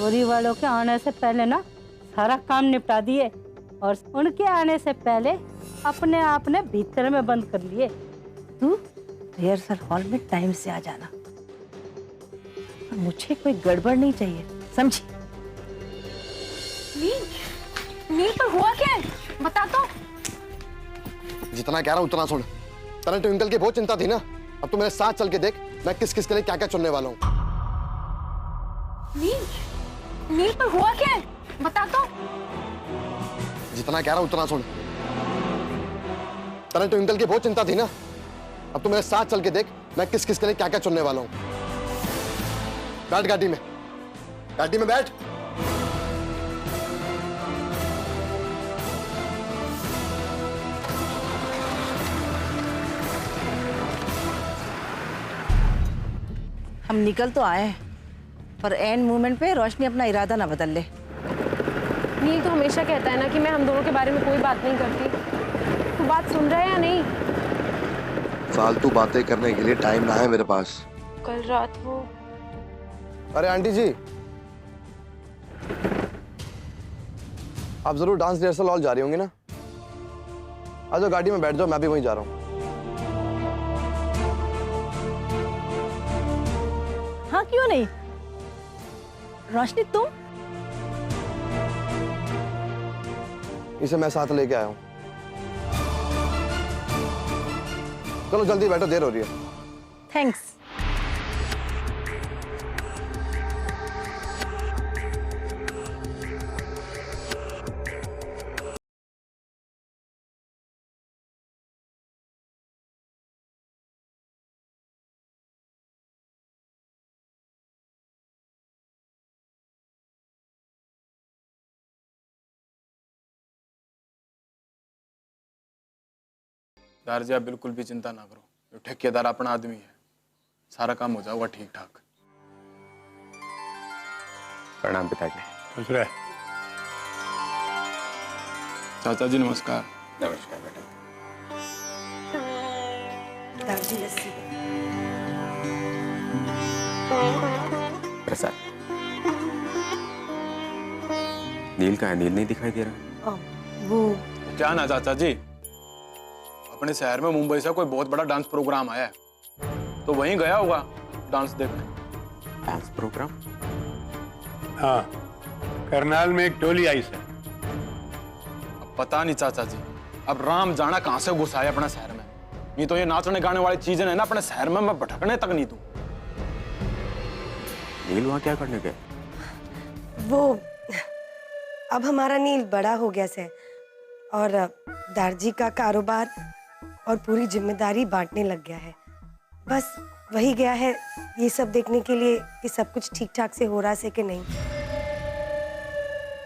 चोरी वालों के आने से पहले ना सारा काम निपटा दिए और उनके आने से पहले अपने आप ने भीतर में बंद कर लिए। तू रिहर्सल हॉल में टाइम से आ जाना। मुझे कोई गड़बड़ नहीं चाहिए, समझी? नील पर हुआ क्या है? बता तो। जितना कह रहा हूं उतना सुन। तने ट्विंकल की बहुत चिंता थी ना, अब तो मेरे साथ चल के देख मैं किस किस के लिए क्या क्या चुनने वाला हूँ। नील पर हुआ क्या है? बता तो। जितना कह रहा हूं उतना सुन। तने ट्विंकल की बहुत चिंता थी ना, अब तो मेरे साथ चल के देख मैं किस किस के लिए क्या क्या चुनने वाला हूँ। बैठ गाड़ी में बैठ। हम निकल तो आए पर एंड मोमेंट पे रोशनी अपना इरादा ना बदल ले। नील तो हमेशा कहता है ना कि मैं हम दोनों के बारे में कोई बात नहीं करती। तू बात सुन रहा है या नहीं? फालतू बातें करने के लिए टाइम ना है मेरे पास। कल रात वो। अरे आंटी जी, आप जरूर डांस रिहर्सल हॉल जा रही होंगी ना? आ जाओ गाड़ी में बैठ जाओ, मैं भी वहीं जा रहा हूँ। हाँ क्यों नहीं। रोशनी तुम? इसे मैं साथ लेके आया हूँ। चलो जल्दी बैठो, देर हो रही है। थैंक्स। दार जी आप बिल्कुल भी चिंता ना करो, जो ठेकेदार अपना आदमी है, सारा काम हो जाएगा ठीक ठाक। प्रणाम पिताजी। खुश रहे। चाचा जी नमस्कार। नमस्कार बेटा। दादी लस्सी। प्रसाद। नील कहाँ है? नील नहीं दिखाई दे रहा। वो क्या ना चाचा जी, अपने शहर में मुंबई से कोई बहुत बड़ा डांस प्रोग्राम आया है तो वहीं गया होगा डांस देखने। Dance programme? हाँ, करनाल में एक टोली आई सर। अब पता नहीं चाचा जी, अब राम जाना कहां से घुसा है अपने शहर में। नहीं तो ये नाचने गाने वाली चीजें है ना अपने शहर में मैं भटकने तक नहीं दूं। नील वहां क्या करने गए? वो अब हमारा नील बड़ा हो गया से और दारजी का कारोबार और पूरी जिम्मेदारी बांटने लग गया है। बस वही गया है ये सब देखने के लिए कि सब कुछ ठीक ठाक से हो रहा है कि नहीं।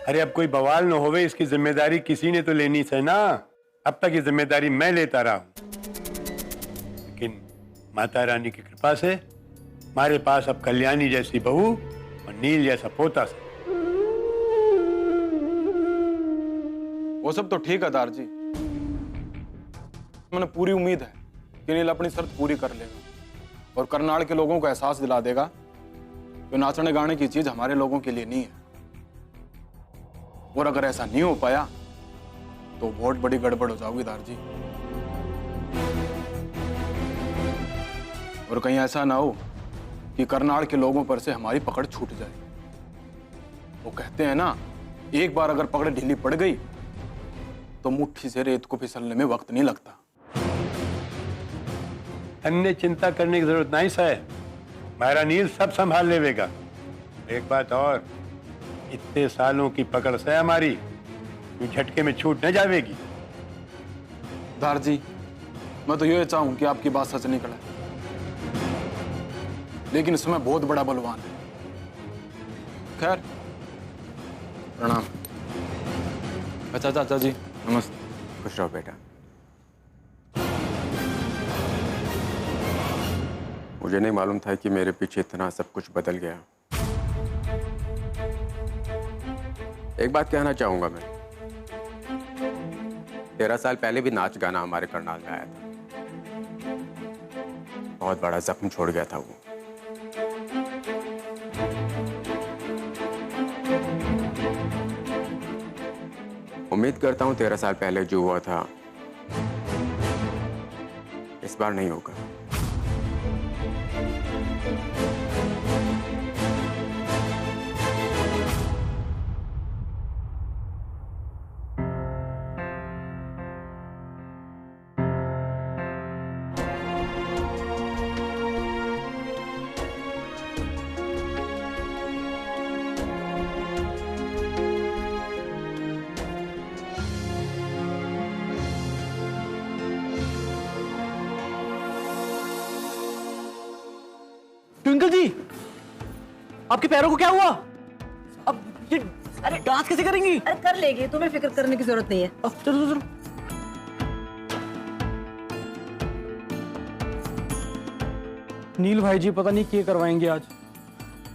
अरे अब कोई बवाल न होवे, इसकी जिम्मेदारी किसी ने तो लेनी है ना। अब तक ये जिम्मेदारी मैं लेता रहा हूं, लेकिन माता रानी की कृपा से हमारे पास अब कल्याणी जैसी बहू और नील जैसा पोता से। वो सब तो ठीक है दार जी, मैंने पूरी उम्मीद है कि नील अपनी शर्त पूरी कर लेगा और करनाल के लोगों को एहसास दिला देगा कि नाचने गाने की चीज हमारे लोगों के लिए नहीं है। और अगर ऐसा नहीं हो पाया तो बहुत बड़ी गड़बड़ हो जाओगी दार जी। और कहीं ऐसा ना हो कि करनाल के लोगों पर से हमारी पकड़ छूट जाए। वो कहते हैं ना, एक बार अगर पकड़ ढीली पड़ गई तो मुट्ठी से रेत को फिसलने में वक्त नहीं लगता। अन्य चिंता करने की जरूरत नहीं सर, हमारा नील सब संभाल लेगा। एक बात और, इतने सालों की पकड़ से हमारी कोई झटके में छूट न जाएगी। दार जी, मैं तो ये चाहूं कि आपकी बात सच निकले, लेकिन इसमें बहुत बड़ा बलवान है। खैर प्रणाम। अच्छा चाचा जी नमस्ते। खुश रहो बेटा। मुझे नहीं मालूम था कि मेरे पीछे इतना सब कुछ बदल गया। एक बात कहना चाहूंगा मैं, 13 साल पहले भी नाच गाना हमारे करनाल में आया था। बहुत बड़ा जख्म छोड़ गया था वो। उम्मीद करता हूँ 13 साल पहले जो हुआ था इस बार नहीं होगा। ट्विंकल जी, आपके पैरों को क्या हुआ? अब ये अरे डांस कैसे करेंगी? अरे कर लेगी, तुम्हें फिक्र करने की जरूरत नहीं है। अब चलो चलो। नील भाई जी पता नहीं क्या करवाएंगे आज।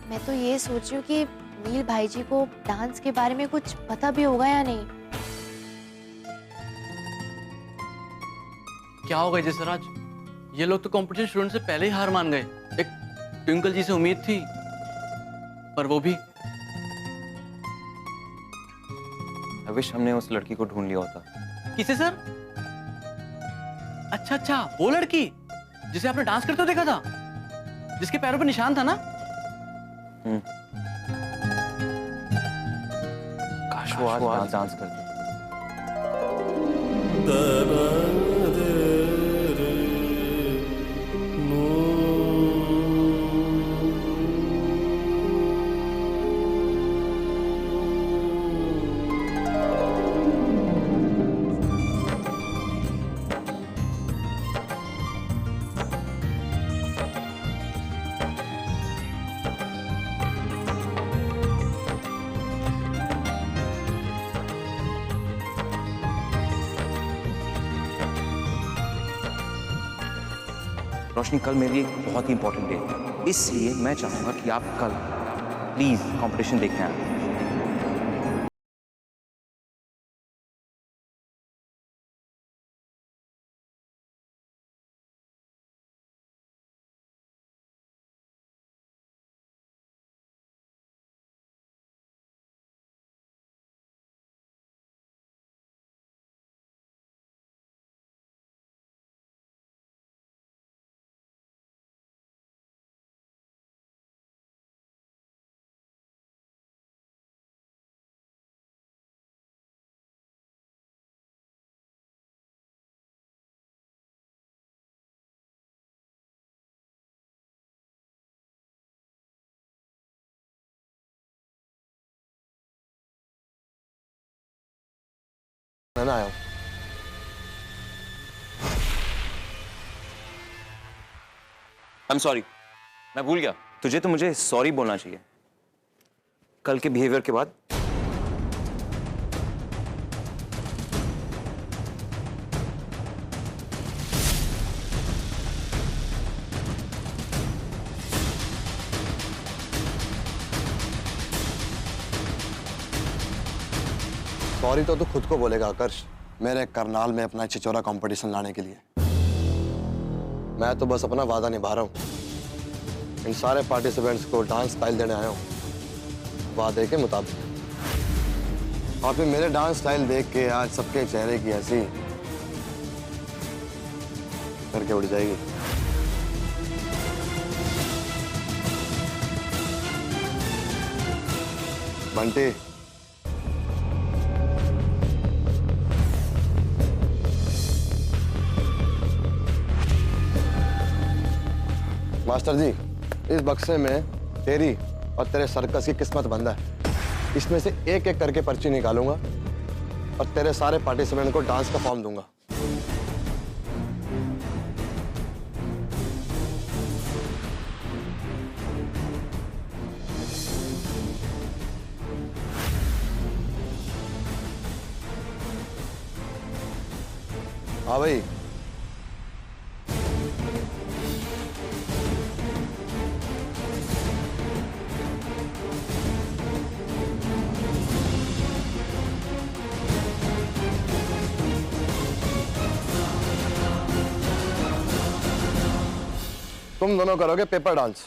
मैं तो ये सोच रही हूँ कि नील भाई जी को डांस के बारे में कुछ पता भी होगा या नहीं। क्या होगा जसराज? ये लोग तो कंपटीशन शुरू से पहले ही हार मान गए। एक ट्विंकल जी से उम्मीद थी, पर वो भी। I wish हमने उस लड़की को ढूंढ लिया होता। किसे सर? अच्छा अच्छा, वो लड़की जिसे आपने डांस करते हुए देखा था, जिसके पैरों पर निशान था ना? काश वो आज डांस करती। रोशनी, कल मेरे लिए एक बहुत ही इंपॉर्टेंट डे है, इसलिए मैं चाहूंगा कि आप कल प्लीज कंपटीशन देखने आए। मैं ना आया हूं। I'm sorry, मैं भूल गया। तुझे तो मुझे सॉरी बोलना चाहिए कल के बिहेवियर के बाद। सॉरी तो तू खुद को बोलेगा आकर्ष, मेरे करनाल में अपना छिछोरा कंपटीशन लाने के लिए। मैं तो बस अपना वादा निभा रहा हूँ। इन सारे पार्टिसिपेंट्स को डांस स्टाइल देने आया हूँ वादे के मुताबिक। और फिर मेरे डांस स्टाइल देख के आज सबके चेहरे की हंसी करके उड़ जाएगी। बंटी, मास्टर जी, इस बक्से में तेरी और तेरे सर्कस की किस्मत बंद है। इसमें से एक एक करके पर्ची निकालूंगा और तेरे सारे पार्टिसिपेंट को डांस का फॉर्म दूंगा। हाँ भाई, तुम दोनों करोगे paper dance.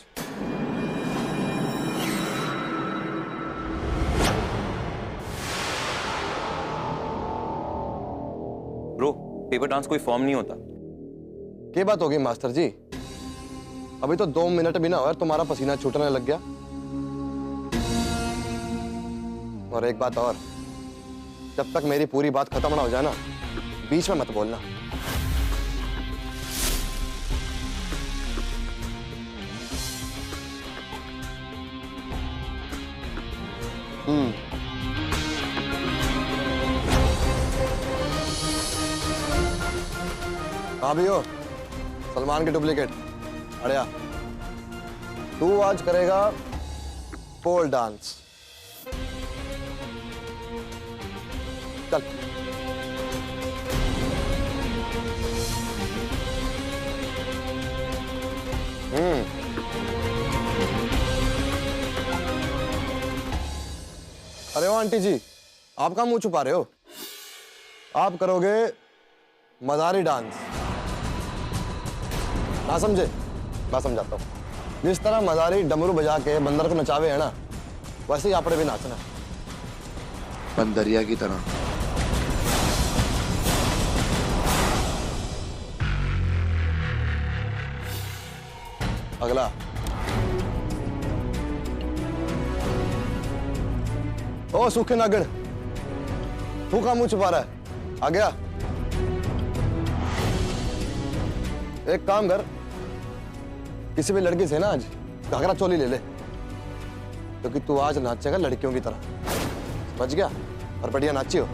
Bro, paper dance कोई फॉर्म नहीं होता। क्या बात होगी मास्टर जी? अभी तो 2 मिनट भी ना हुआ तुम्हारा पसीना छूटने लग गया। और एक बात और, जब तक मेरी पूरी बात खत्म ना हो जाए ना, बीच में मत बोलना। हाँ भी हो, सलमान के डुप्लीकेट। अड़िया, तू आज करेगा पोल डांस। चल। अरे ओ आंटी जी, आप कहाँ मुंह छुपा रहे हो? आप करोगे मदारी डांस। ना समझे? मैं समझाता हूँ। जिस तरह मदारी डमरू बजा के बंदर को नचावे है ना, वैसे ही आपने भी नाचना। बंदरिया की तरह। अगला। ओ सूखे नागड़, तू कहाँ मुंह छुपा रहा है? आ गया। एक काम कर, किसी भी लड़की से ना आज घाघरा चोली ले ले, क्योंकि तू आज नाचेगा लड़कियों की तरह। समझ गया? और बढ़िया नाचियो।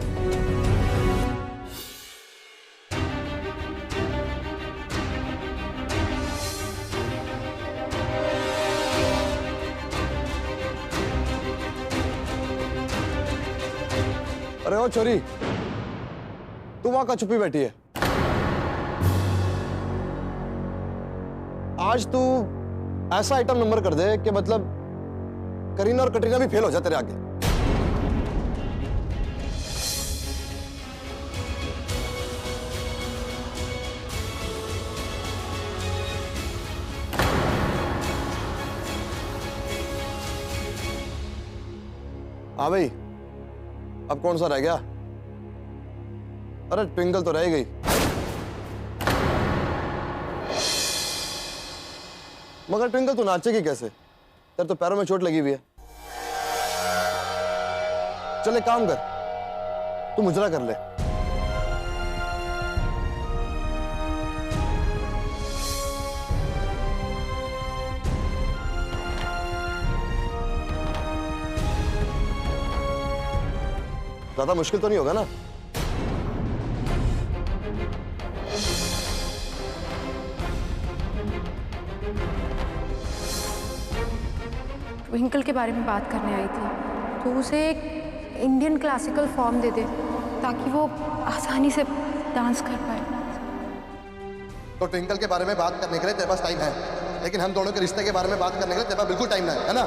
अरे ओ छोरी, तू वहां का छुपी बैठी है? आज तू ऐसा आइटम नंबर कर दे कि मतलब करीना और कटरीना भी फेल हो जाए तेरे आगे। हाँ भाई, अब कौन सा रह गया? अरे ट्विंकल तो रह गई। मगर ट्विंकल तू नाचेगी कैसे? तेरे तो पैरों में चोट लगी हुई है। चल एक काम कर, तू मुजरा कर ले। ज्यादा मुश्किल तो नहीं होगा ना? ट्विंकल के बारे में बात करने आई थी, तो उसे एक इंडियन क्लासिकल फॉर्म दे दे ताकि वो आसानी से डांस कर पाए। तो ट्विंकल के बारे में बात करने के लिए तेरे पास टाइम है, लेकिन हम दोनों के रिश्ते के बारे में बात करने के लिए तेरे पास बिल्कुल टाइम नहीं है ना?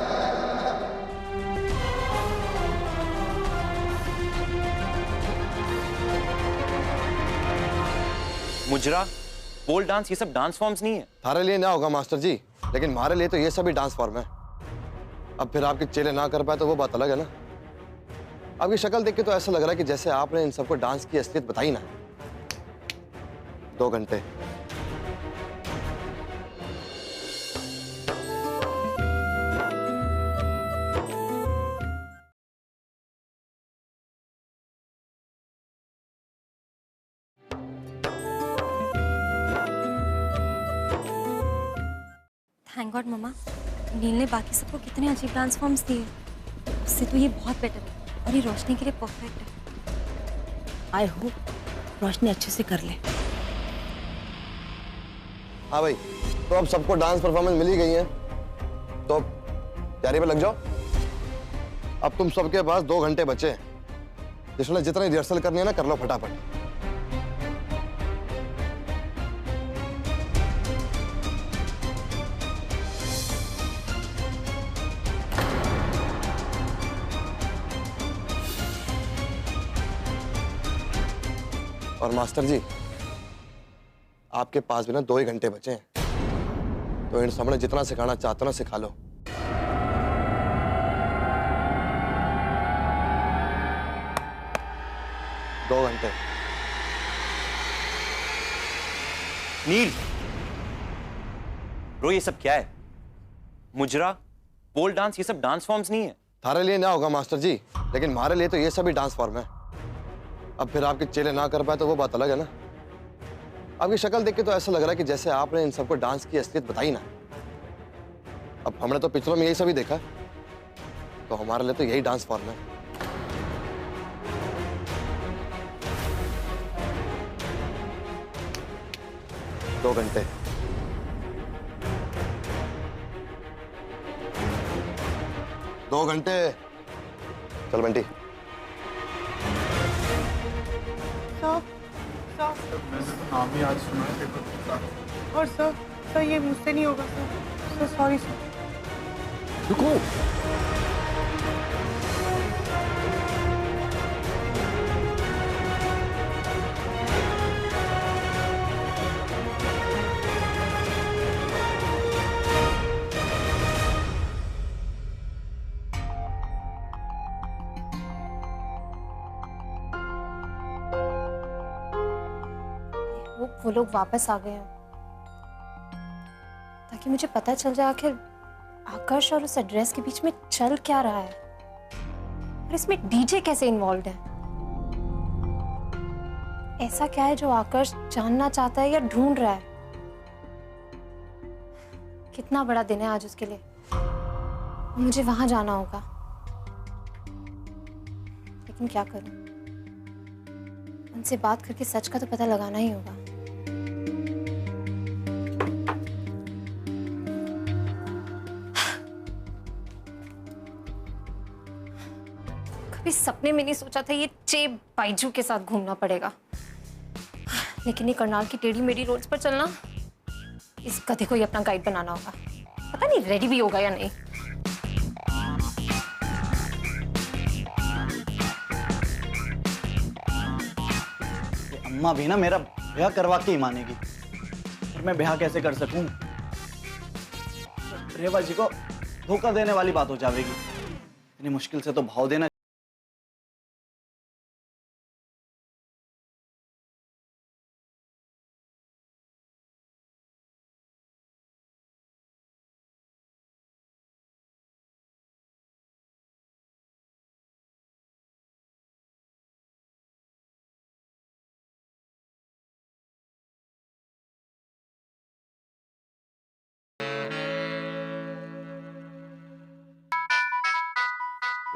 मुजरा, पोल डांस, ये सब डांस फॉर्म्स नहीं है। थारे लिए ना होगा मास्टर जी, लेकिन हमारे लिए तो ये सभी डांस फॉर्म है। अब फिर आपके चेले ना कर पाए तो वो बात अलग है ना। आपकी शक्ल देख के तो ऐसा लग रहा है कि जैसे आपने इन सबको डांस की असलियत बताई ना। 2 घंटे। थैंक गॉड मम्मा, नील ने बाकी सबको कितने अजीब डांस फॉर्म्स दिए। उससे तो ये बहुत बेटर है और ये रोशनी के लिए परफेक्ट है। आई होप रोशनी अच्छे से कर ले। हाँ भाई, तो अब सबको डांस परफॉर्मेंस मिल ही गई है, तो तैयारी पे लग जाओ। अब तुम सबके पास 2 घंटे बचे हैं, जिसमें जितनी रिहर्सल करनी है ना कर लो फटाफट। और मास्टर जी, आपके पास भी ना 2 ही घंटे बचे हैं, तो इन सामने जितना सिखाना चाहते हो ना सिखा लो। दो घंटे। नील, ब्रो ये सब क्या है? मुजरा, पोल डांस, ये सब डांस फॉर्म्स नहीं है। थारे लिए ना होगा मास्टर जी, लेकिन हमारे लिए तो ये सभी डांस फॉर्म है। अब फिर आपके चेले ना कर पाए तो वो बात अलग है ना। आपकी शक्ल देख के तो ऐसा लग रहा है कि जैसे आपने इन सबको डांस की असलियत बताई ना। अब हमने तो पिक्चरों में यही सभी देखा, तो हमारे लिए तो यही डांस फॉर्म है। दो घंटे। दो घंटे। चल बंटी। मैंने तो नाम ही आज सुना है पेपर। और सर ये मुझसे नहीं होगा सर सॉरी सर। रुको, वो लोग वापस आ गए हैं, ताकि मुझे पता चल जाए आखिर आकर्ष और उस एड्रेस के बीच में चल क्या रहा है और इसमें डीजे कैसे इन्वॉल्व है। ऐसा क्या है जो आकर्ष जानना चाहता है या ढूंढ रहा है। कितना बड़ा दिन है आज उसके लिए। मुझे वहां जाना होगा, लेकिन क्या करूं? उनसे बात करके सच का तो पता लगाना ही होगा। कभी सपने में नहीं सोचा था ये चे बाइजू के साथ घूमना पड़ेगा, लेकिन ये करनाल की टेढ़ी मेढ़ी रोड्स पर चलना, इस गधे को ही अपना गाइड बनाना होगा। पता नहीं रेडी भी होगा या नहीं। अम्मा भी ना मेरा ब्याह करवा के ही मानेगी, और मैं ब्याह कैसे कर सकूं? रेवा जी को धोखा देने वाली बात हो जाएगी। इतनी मुश्किल से तो भाव देना।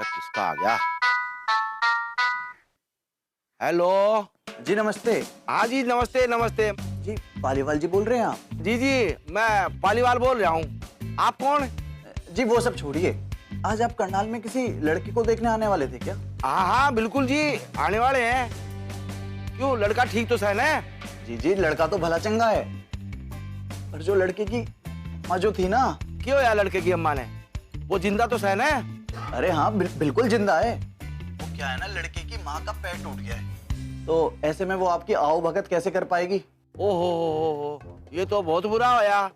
किसका आ गया? हेलो जी नमस्ते। हाँ जी नमस्ते नमस्ते जी पालीवाल जी बोल रहे हैं आप? जी जी मैं पालीवाल बोल रहा हूँ। आप कौन? जी वो सब छोड़िए, आज आप करनाल में किसी लड़की को देखने आने वाले थे क्या? हाँ हाँ बिल्कुल जी आने वाले हैं। क्यों लड़का ठीक तो सहन है? जी जी लड़का तो भला चंगा है, पर जो लड़के की माँ जो थी ना। क्यों यार लड़के की अम्मा ने? वो जिंदा तो सहन है? अरे हाँ बिल्कुल जिंदा है। वो क्या है ना, लड़के की माँ का पैर टूट गया है, तो ऐसे में वो आपकी आओ भगत कैसे कर पाएगी? ओहो ये तो बहुत बुरा होया।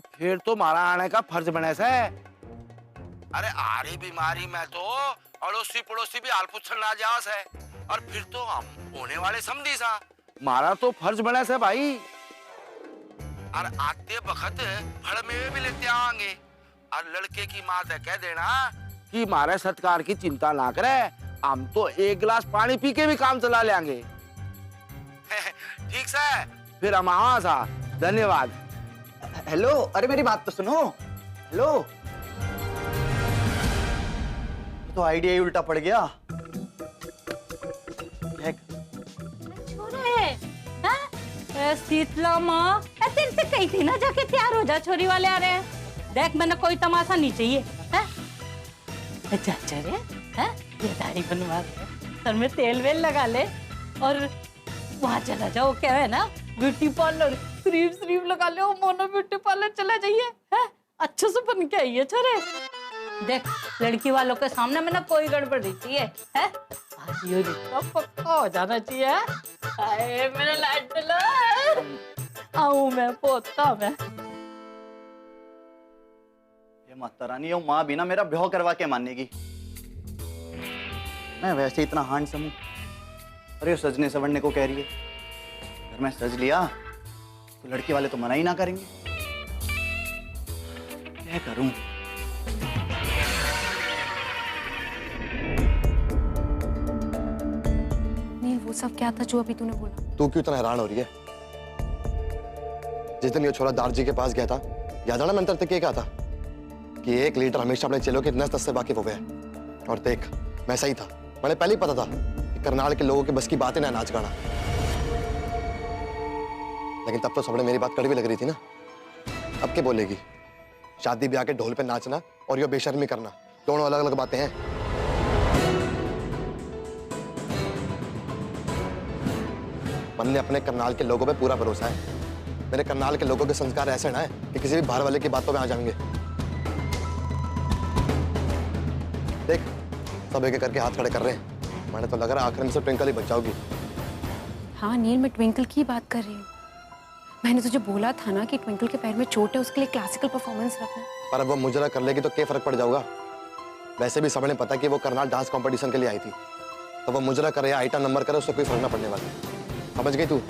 फिर तो मारा आने का फर्ज बने से। अरे आरी बीमारी में तो अड़ोसी पड़ोसी भी हाल पूछन ना जाओ से, और फिर तो हम होने वाले समझी सा। मारा तो फर्ज बने से भाई, और आते वक्त फल में भी लेते आएंगे। और लड़के की माँ से कह देना कि मारे सत्कार की चिंता ना करे, हम तो एक गिलास पानी पी के भी काम चला लेंगे। ठीक से फिर हम आवा सा। धन्यवाद। हेलो, अरे मेरी बात तो सुनो। हेलो, तो आइडिया ही उल्टा पड़ गया। शीतला माँ ऐसे इनसे कही थी ना जाके तैयार हो जा, छोरी वाले आ रहे हैं। देख मैंने कोई तमाशा नहीं चाहिए है? चाचा रे है? ये दाढ़ी बनवा ले, सर में तेल वेल लगा ले और वहाँ चला जाओ। क्या है ना ब्यूटी पार्लर, क्रीम लगा ले, मोनो ब्यूटी पार्लर चला जाइए है, अच्छे से बन के आइए छोरे। देख लड़की वालों के सामने मैंने कोई गड़बड़ नहीं चाहिए है, आज ये रिश्ता पक्का हो जाना चाहिए। हाय मेरा लाडला, आऊं मैं पोता मैं। ये माता रानी, ये माँ भी ना मेरा ब्याह करवा के मानेगी। मैं वैसे इतना हैंडसम हूँ, अरे सजने सवरने को कह रही है। अगर मैं सज लिया तो लड़के वाले तो मना ही ना करेंगे। क्या करूं? नील, वो सब क्या था जो अभी तूने बोला? तू क्यों इतना हैरान हो रही है? जिस दिन ये छोरा दारजी के पास गया था, याद है ना मैंने तेरे से क्या था कि एक लीडर हमेशा अपने चेलों के नस नस से वाकिफ हो गया। और देख, मैं सही था, मैंने पहले ही पता था कि करनाल के लोगों के बस की बात ही ना नाच गाना। लेकिन तब तो सबने मेरी बात कड़वी लग रही थी ना। अब क्या बोलेगी? शादी ब्याह के ढोल पे नाचना और ये बेशर्मी करना दोनों अलग अलग बातें हैं। मन ने अपने करनाल के लोगों पे पूरा भरोसा है। मेरे करनाल के लोगों के संस्कार ऐसे ना है कि किसी भी बाहर वाले की बातों में आ जाएंगे। देख, सब एक करके हाथ खड़े कर रहे हैं। मैंने तो लग रहा है आखिर में से ट्विंकल ही बच जाओगी। हाँ नील, मैं ट्विंकल की बात कर रही हूँ। मैंने तुझे बोला था ना कि ट्विंकल के पैर में चोट है, उसके लिए क्लासिकल परफॉर्मेंस रखना। पर अब वो मुजरा कर लेगी तो क्या फर्क पड़ जाऊगा? वैसे भी सबने पता कि वो करनाल डांस कंपटीशन के लिए आई थी, तो वो मुजरा करे या आइटम नंबर करे, उससे कोई फर्क ना पड़ने वाला। समझ गई तू?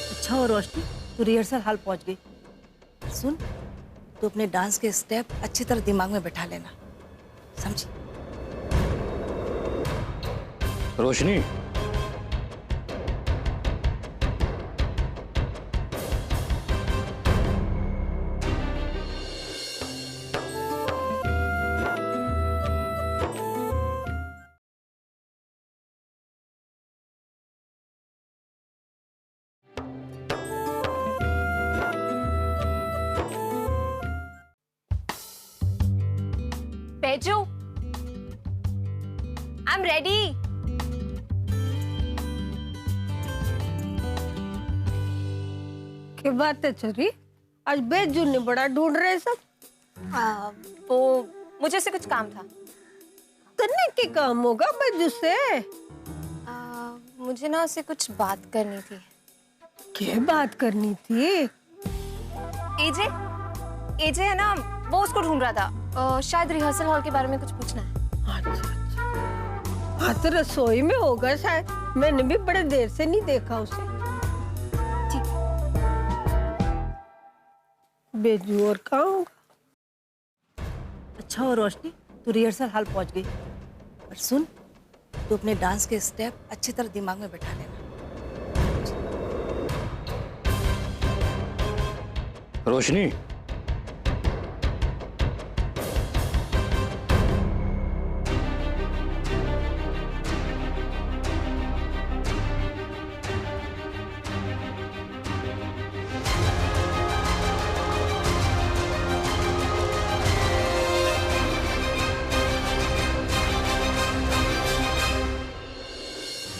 अच्छा हो रोशनी, तू रिहर्सल हॉल पहुंच गई। सुन, तू अपने डांस के स्टेप अच्छी तरह दिमाग में बैठा लेना, समझी? रोशनी, बैजू, I'm ready. क्या बात है छोरी? आज बेजू ने बड़ा ढूंढ रहे सब। वो मुझे से कुछ काम था। करने के काम होगा बेजू से। मुझे ना उससे कुछ बात करनी थी। क्या बात करनी थी? एजे, एजे है ना, वो उसको ढूंढ रहा था। शायद रिहर्सल हॉल के बारे में कुछ पूछना है। अच्छा। हाँ तो रसोई में होगा शायद, मैंने भी बड़े देर से नहीं देखा उसे। ठीक। बेजू और कहाँ होगा? अच्छा हो रोशनी, तू रिहर्सल हॉल पहुंच गई। और सुन, तू अपने डांस के स्टेप अच्छी तरह दिमाग में बैठा लेना। रोशनी,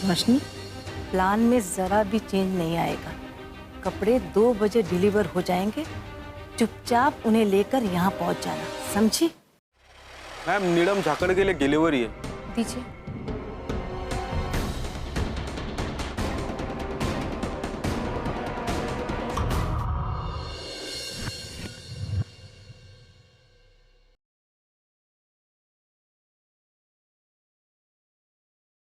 रोशनी, प्लान में जरा भी चेंज नहीं आएगा। कपड़े 2 बजे डिलीवर हो जाएंगे, चुपचाप उन्हें लेकर यहाँ पहुँच जाना, समझी? मैम, नीलम झाकड़ के लिए डिलीवरी है। दीजिए।